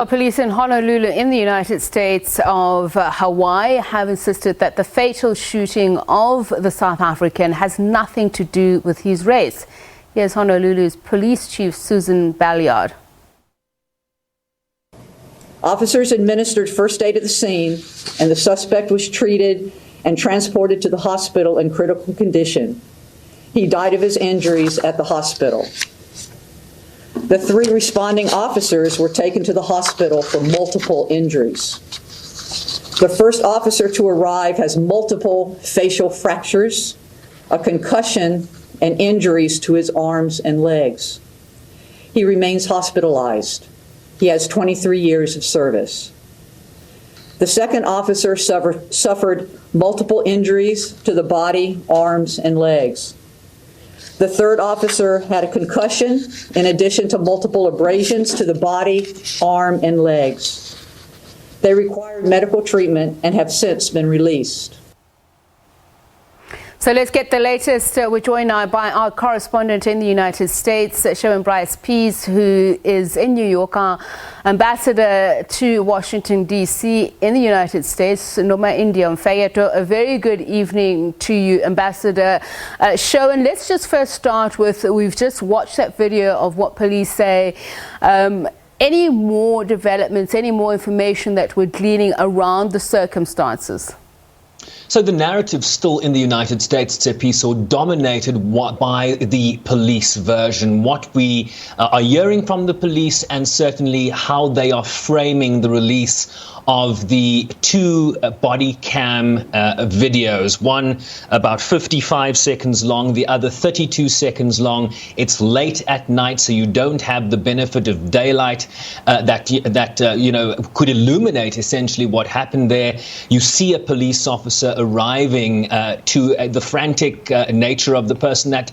Police in Honolulu in the United States of Hawaii have insisted that the fatal shooting of the South African has nothing to do with his race. Here's Honolulu's Police Chief Susan Balliard. Officers administered first aid at the scene, and the suspect was treated and transported to the hospital in critical condition. He died of his injuries at the hospital. The 3 responding officers were taken to the hospital for multiple injuries. The first officer to arrive has multiple facial fractures, a concussion, and injuries to his arms and legs. He remains hospitalized. He has 23 years of service. The second officer suffered multiple injuries to the body, arms, and legs. The third officer had a concussion in addition to multiple abrasions to the body, arm, and legs. They required medical treatment and have since been released. So let's get the latest. We're joined now by our correspondent in the United States, Sherwin Bryce-Pease, who is in New York, our ambassador to Washington, D.C. in the United States, Nomaindiya Mfeketo. A very good evening to you, Ambassador. Sherwin, let's just first start with, we've just watched that video of what police say. Any more developments, any more information that we're gleaning around the circumstances? So the narrative still in the United States, SABC, dominated by the police version. What we are hearing from the police, and certainly how they are framing the release of the 2 body cam videos, one about 55 seconds long, the other 32 seconds long. It's late at night, so you don't have the benefit of daylight that could illuminate essentially what happened there. You see a police officer arriving to the frantic nature of the person that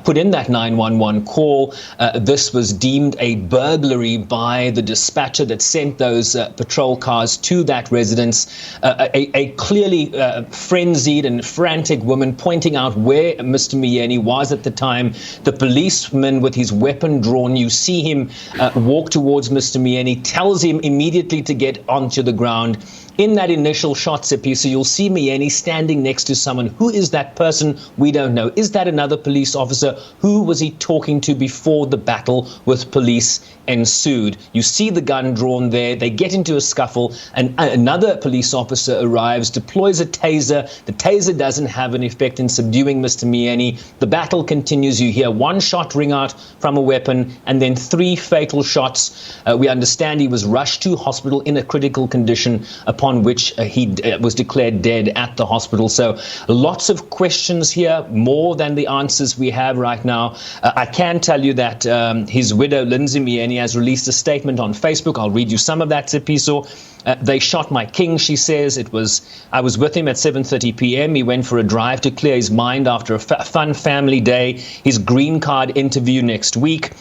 put in that 911 call. This was deemed a burglary by the dispatcher that sent those patrol cars to that residence. A clearly frenzied and frantic woman pointing out where Mr. Myeni was at the time. The policeman with his weapon drawn, you see him walk towards Mr. Myeni, tells him immediately to get onto the ground. In that initial shot, SABC, you'll see Myeni standing next to someone. Who is that person? We don't know. Is that another police officer? Who was he talking to before the battle with police ensued? You see the gun drawn there. They get into a scuffle, and another police officer arrives, deploys a taser. The taser doesn't have an effect in subduing Mr. Myeni. The battle continues. You hear 1 shot ring out from a weapon, and then 3 fatal shots. We understand he was rushed to hospital in a critical condition, upon which he was declared dead at the hospital. So lots of questions here, more than the answers we have right now. I can tell you that his widow, Lindani Myeni, has released a statement on Facebook. I'll read you some of that, SABC. They shot my king, she says. I was with him at 7:30 p.m. He went for a drive to clear his mind after a fun family day. His green card interview next week.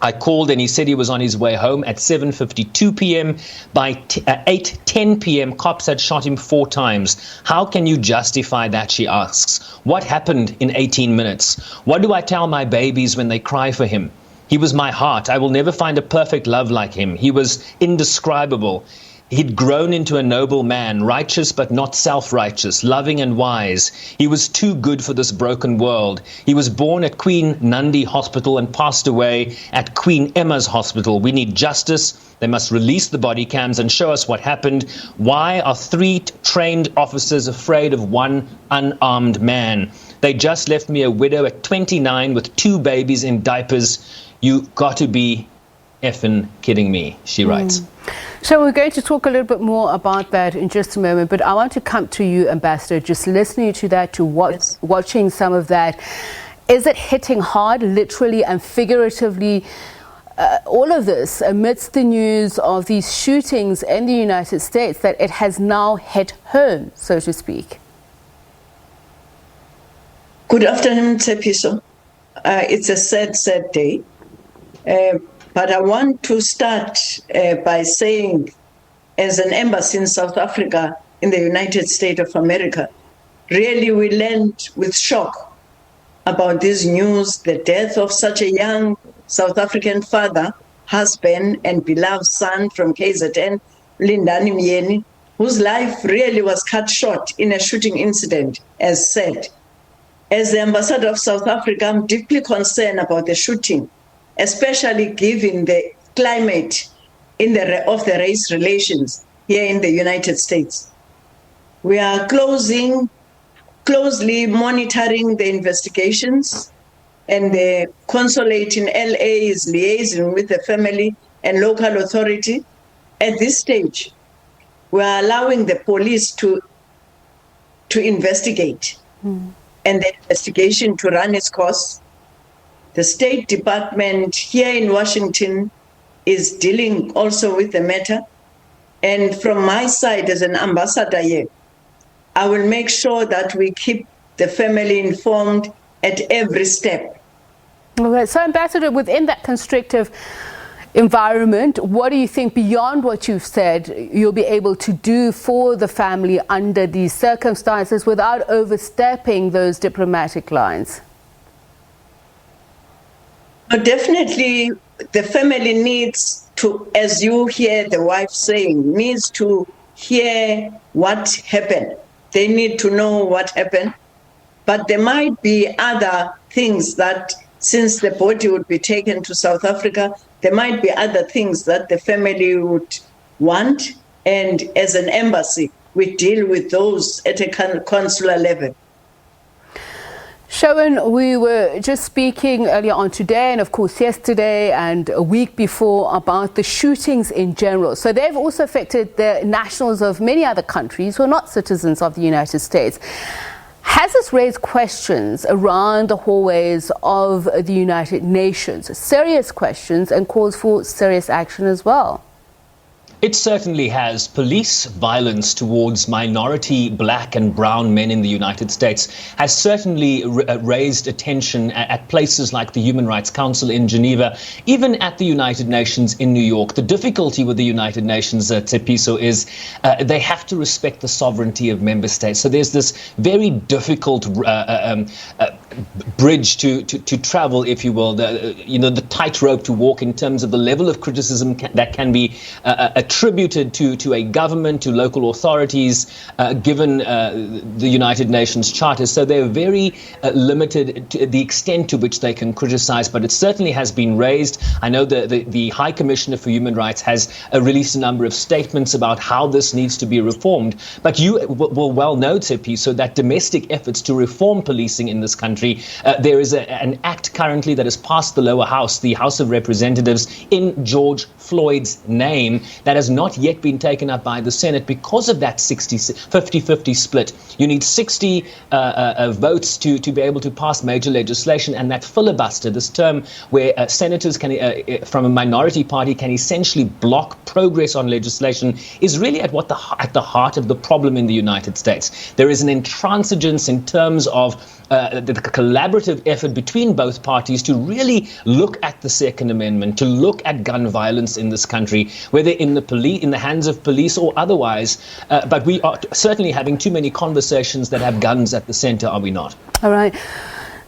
I called and he said he was on his way home at 7:52 p.m. By 8:10 p.m., cops had shot him 4 times. How can you justify that, she asks. What happened in 18 minutes? What do I tell my babies when they cry for him? He was my heart. I will never find a perfect love like him. He was indescribable. He'd grown into a noble man, righteous but not self-righteous, loving and wise. He was too good for this broken world. He was born at Queen Nandi Hospital and passed away at Queen Emma's Hospital. We need justice. They must release the body cams and show us what happened. Why are 3 trained officers afraid of 1 unarmed man? They just left me a widow at 29 with 2 babies in diapers. You got to be effing kidding me, she writes. So we're going to talk a little bit more about that in just a moment, but I want to come to you, Ambassador, just listening to that, watching some of that. Is it hitting hard, literally and figuratively, all of this amidst the news of these shootings in the United States, that it has now hit home, so to speak? Good afternoon, SABC. It's a sad day. But I want to start by saying, as an embassy in South Africa, in the United States of America, really we learned with shock about this news, the death of such a young South African father husband and beloved son from KZN, Lindani Myeni, whose life really was cut short in a shooting incident, as said. As the ambassador of South Africa, I'm deeply concerned about the shooting, especially given the climate of the race relations here in the United States. We are closely monitoring the investigations, and the consulate in LA is liaising with the family and local authority. At this stage, we are allowing the police to investigate and the investigation to run its course. The State Department here in Washington is dealing also with the matter. And from my side as an ambassador here, I will make sure that we keep the family informed at every step. Okay, so Ambassador, within that constrictive environment, what do you think, beyond what you've said, you'll be able to do for the family under these circumstances without overstepping those diplomatic lines? Definitely, the family needs to, as you hear the wife saying, needs to hear what happened. They need to know what happened. But there might be other things that, since the body would be taken to South Africa, there might be other things that the family would want. And as an embassy, we deal with those at a consular level. Sherwin, we were just speaking earlier on today and of course yesterday and a week before about the shootings in general. So they've also affected the nationals of many other countries who are not citizens of the United States. Has this raised questions around the hallways of the United Nations? Serious questions and calls for serious action as well? It certainly has. Police violence towards minority black and brown men in the United States has certainly raised attention at places like the Human Rights Council in Geneva, even at the United Nations in New York. The difficulty with the United Nations, Tshepiso, is they have to respect the sovereignty of member states. So there's this very difficult bridge to travel, if you will, the tightrope to walk in terms of the level of criticism that can be attributed to a government, to local authorities, given the United Nations Charter. So they're very limited to the extent to which they can criticize, but it certainly has been raised. I know the High Commissioner for Human Rights has released a number of statements about how this needs to be reformed. But you will well know, Tshepiso, that domestic efforts to reform policing in this country, there is an act currently that has passed the lower house, the House of Representatives, in George Floyd's name, that has not yet been taken up by the Senate because of that 50-50 split. You need 60 votes to be able to pass major legislation, and that filibuster, this term where senators can, from a minority party, can essentially block progress on legislation, is really at the heart of the problem in the United States. There is an intransigence in terms of the collaborative effort between both parties to really look at the Second Amendment, to look at gun violence in this country, whether in the hands of police or otherwise. But we are certainly having too many conversations that have guns at the center, are we not? All right.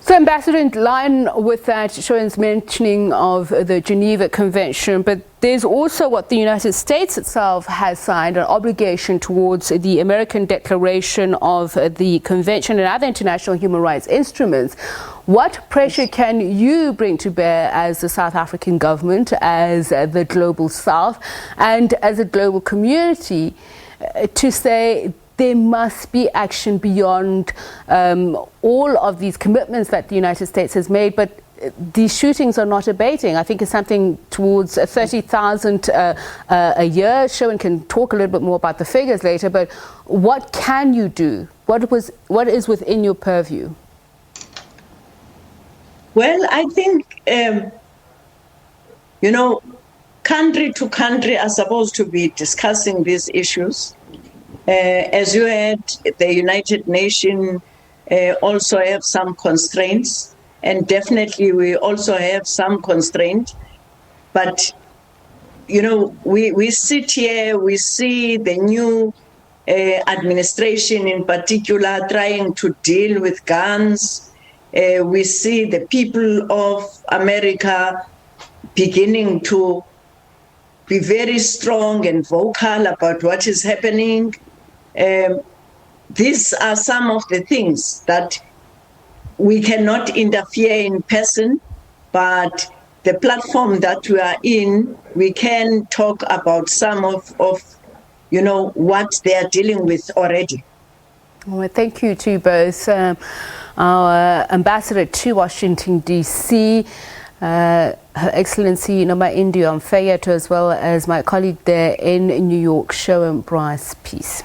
So, Ambassador, in line with that, Sherwin's mentioning of the Geneva Convention, but there's also what the United States itself has signed, an obligation towards the American Declaration of the Convention and other international human rights instruments. What pressure can you bring to bear as the South African government, as the Global South, and as a global community to say there must be action beyond all of these commitments that the United States has made, but these shootings are not abating? I think it's something towards 30,000 a year. Sherwin can talk a little bit more about the figures later, but what can you do? What is within your purview? Well, I think, country to country are supposed to be discussing these issues. As you heard, the United Nations also have some constraints, and definitely we also have some constraint. But, we sit here, we see the new administration in particular trying to deal with guns. We see the people of America beginning to be very strong and vocal about what is happening. These are some of the things that we cannot interfere in person, but the platform that we are in, we can talk about some of what they are dealing with already. Well, thank you to both our ambassador to Washington, D.C., Her Excellency Nomaindiya Mfeketo, as well as my colleague there in New York, Sherwin Bryce-Pease.